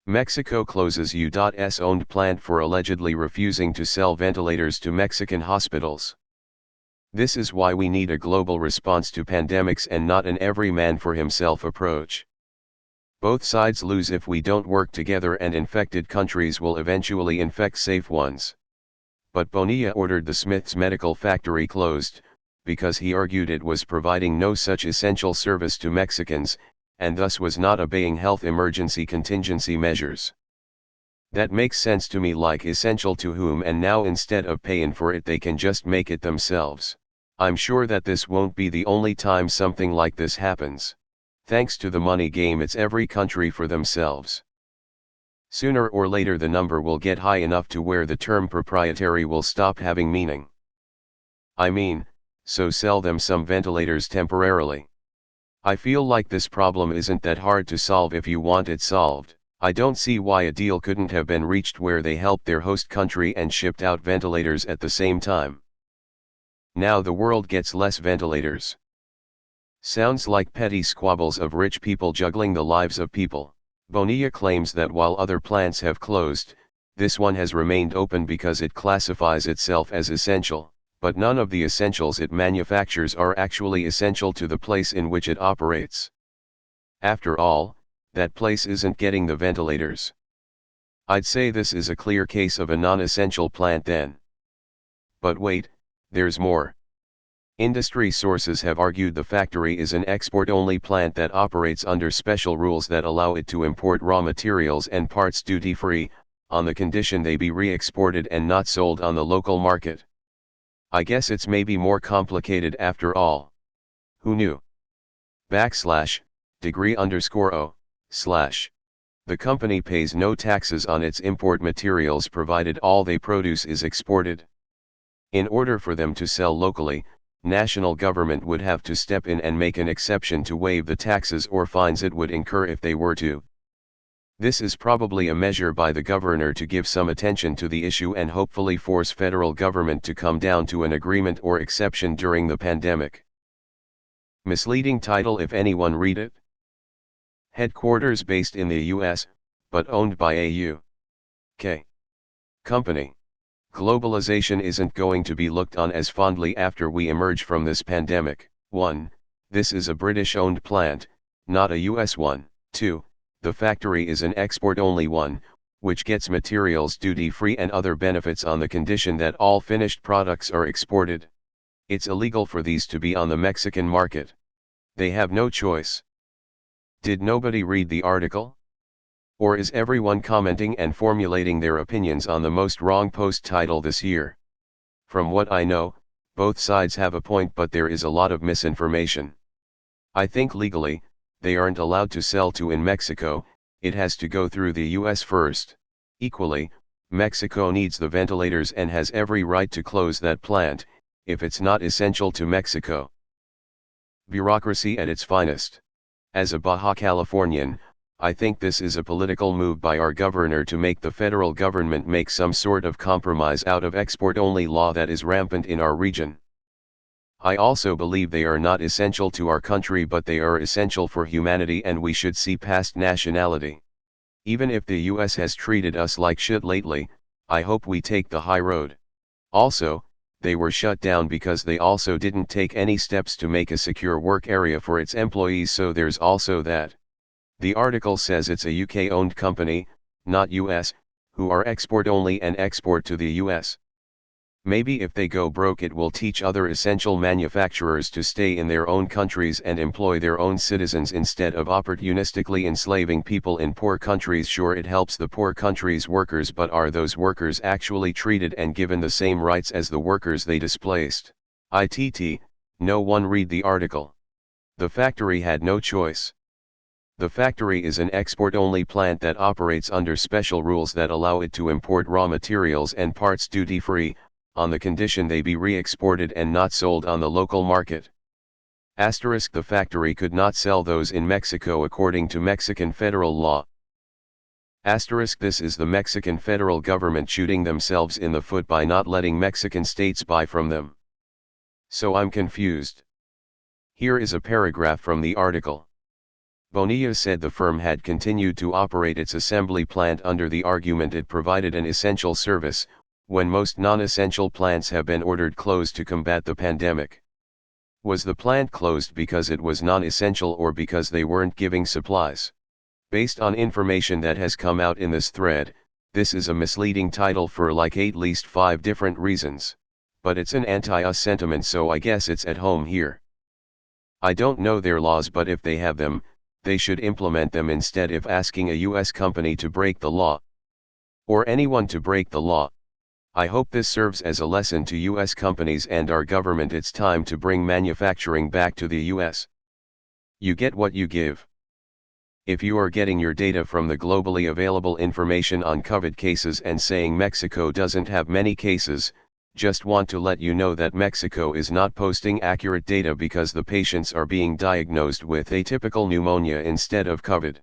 Mexico closes U.S. owned plant for allegedly refusing to sell ventilators to Mexican hospitals. This is why we need a global response to pandemics and not an every man for himself approach. Both sides lose if we don't work together, and infected countries will eventually infect safe ones. But Bonilla ordered the Smiths Medical factory closed, because he argued it was providing no such essential service to Mexicans, and thus was not obeying health emergency contingency measures. That makes sense to me, like essential to whom, and now instead of paying for it they can just make it themselves. I'm sure that this won't be the only time something like this happens. Thanks to the money game, it's every country for themselves. Sooner or later the number will get high enough to where the term proprietary will stop having meaning. I mean, so sell them some ventilators temporarily. I feel like this problem isn't that hard to solve if you want it solved. I don't see why a deal couldn't have been reached where they helped their host country and shipped out ventilators at the same time. Now the world gets less ventilators. Sounds like petty squabbles of rich people juggling the lives of people. Bonilla claims that while other plants have closed, this one has remained open because it classifies itself as essential, but none of the essentials it manufactures are actually essential to the place in which it operates. After all, that place isn't getting the ventilators. I'd say this is a clear case of a non-essential plant then. But wait, there's more. Industry sources have argued the factory is an export-only plant that operates under special rules that allow it to import raw materials and parts duty-free, on the condition they be re-exported and not sold on the local market. I guess it's maybe more complicated after all. Who knew? /degree_o/ The company pays no taxes on its import materials provided all they produce is exported. In order for them to sell locally, national government would have to step in and make an exception to waive the taxes or fines it would incur if they were to. This is probably a measure by the governor to give some attention to the issue and hopefully force federal government to come down to an agreement or exception during the pandemic. Misleading title if anyone read it. Headquarters based in the US, but owned by a UK company. Globalization isn't going to be looked on as fondly after we emerge from this pandemic. 1. This is a British-owned plant, not a US one. 2. The factory is an export-only one, which gets materials duty-free and other benefits on the condition that all finished products are exported. It's illegal for these to be on the Mexican market. They have no choice. Did nobody read the article? Or is everyone commenting and formulating their opinions on the most wrong post title this year? From what I know, both sides have a point, but there is a lot of misinformation. I think legally, they aren't allowed to sell to in Mexico, it has to go through the US first. Equally, Mexico needs the ventilators and has every right to close that plant, if it's not essential to Mexico. Bureaucracy at its finest. As a Baja Californian, I think this is a political move by our governor to make the federal government make some sort of compromise out of export-only law that is rampant in our region. I also believe they are not essential to our country, but they are essential for humanity, and we should see past nationality. Even if the US has treated us like shit lately, I hope we take the high road. Also, they were shut down because they also didn't take any steps to make a secure work area for its employees, so there's also that. The article says it's a UK-owned company, not US, who are export-only and export to the US. Maybe if they go broke it will teach other essential manufacturers to stay in their own countries and employ their own citizens instead of opportunistically enslaving people in poor countries. Sure, it helps the poor countries' workers, but are those workers actually treated and given the same rights as the workers they displaced? No one read the article. The factory had no choice. The factory is an export-only plant that operates under special rules that allow it to import raw materials and parts duty-free, on the condition they be re-exported and not sold on the local market. The factory could not sell those in Mexico according to Mexican federal law. This is the Mexican federal government shooting themselves in the foot by not letting Mexican states buy from them. So I'm confused. Here is a paragraph from the article. Bonilla said the firm had continued to operate its assembly plant under the argument it provided an essential service, when most non-essential plants have been ordered closed to combat the pandemic. Was the plant closed because it was non-essential or because they weren't giving supplies? Based on information that has come out in this thread, this is a misleading title for like at least 5 different reasons, but it's an anti-us sentiment, so I guess it's at home here. I don't know their laws, but if they have them, they should implement them instead of asking a US company to break the law. Or anyone to break the law. I hope this serves as a lesson to US companies and our government. It's time to bring manufacturing back to the US. You get what you give. If you are getting your data from the globally available information on COVID cases and saying Mexico doesn't have many cases, just want to let you know that Mexico is not posting accurate data because the patients are being diagnosed with atypical pneumonia instead of COVID.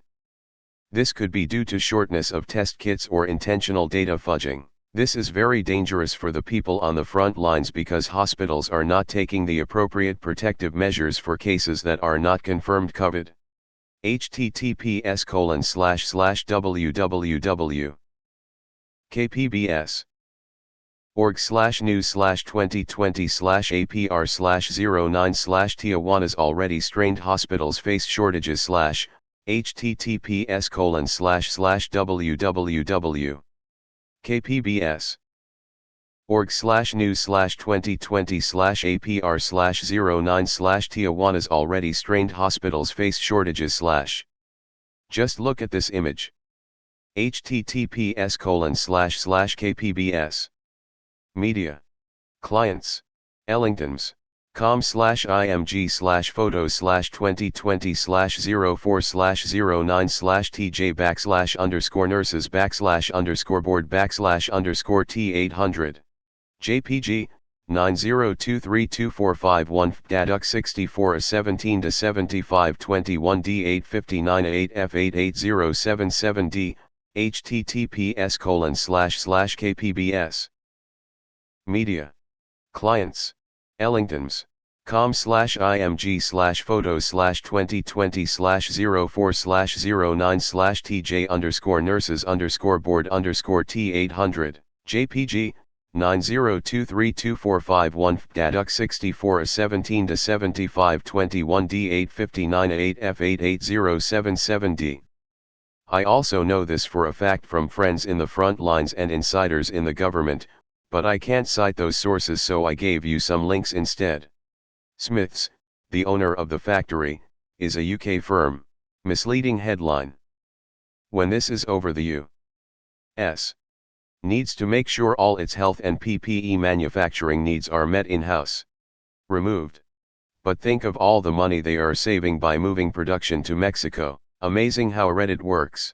This could be due to shortness of test kits or intentional data fudging. This is very dangerous for the people on the front lines because hospitals are not taking the appropriate protective measures for cases that are not confirmed COVID. https://www.kpbs org/news/2020/APR/09/ Tijuana's already strained hospitals face shortages https://www.kpbs org/news/2020/APR/09/ Tijuana's already strained hospitals face shortages / Just look at this image. https://kpbs Media. Clients. ellingtons.com/img/photos/2020/04/09/tj_board/board/t800 JPG 90232451 Daduk 64 17 75 21 D859 8F88077 D https://kpbs Media. Clients. ellingtons.com/img/photos/2020/04/09/tj_nurses_board_t800 JPG 90232451 Daduk 64 17 75 21 D859 8F88077 D. I also know this for a fact from friends in the front lines and insiders in the government, but I can't cite those sources, so I gave you some links instead. Smiths, the owner of the factory, is a UK firm. Misleading headline. When this is over, the U.S. needs to make sure all its health and PPE manufacturing needs are met in-house. Removed. But think of all the money they are saving by moving production to Mexico. Amazing how Reddit works.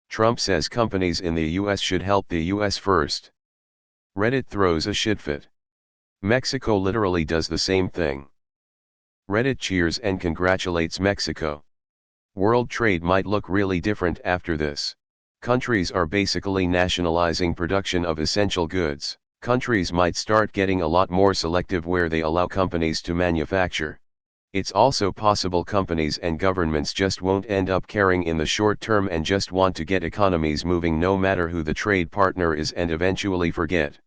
Trump says companies in the US should help the US first. Reddit throws a shitfit. Mexico literally does the same thing. Reddit cheers and congratulates Mexico. World trade might look really different after this. Countries are basically nationalizing production of essential goods. Countries might start getting a lot more selective where they allow companies to manufacture. It's also possible companies and governments just won't end up caring in the short term and just want to get economies moving no matter who the trade partner is and eventually forget.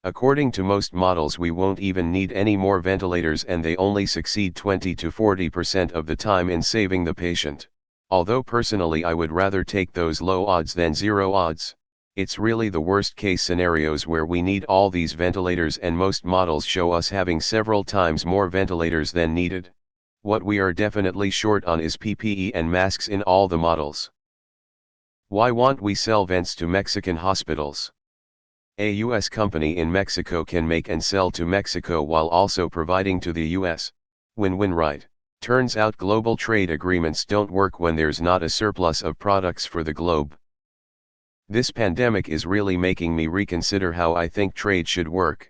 According to most models, we won't even need any more ventilators, and they only succeed 20 to 40% of the time in saving the patient. Although personally I would rather take those low odds than zero odds. It's really the worst case scenarios where we need all these ventilators, and most models show us having several times more ventilators than needed. What we are definitely short on is PPE and masks in all the models. Why won't we sell vents to Mexican hospitals? A US company in Mexico can make and sell to Mexico while also providing to the US. Win-win, right? Turns out global trade agreements don't work when there's not a surplus of products for the globe. This pandemic is really making me reconsider how I think trade should work.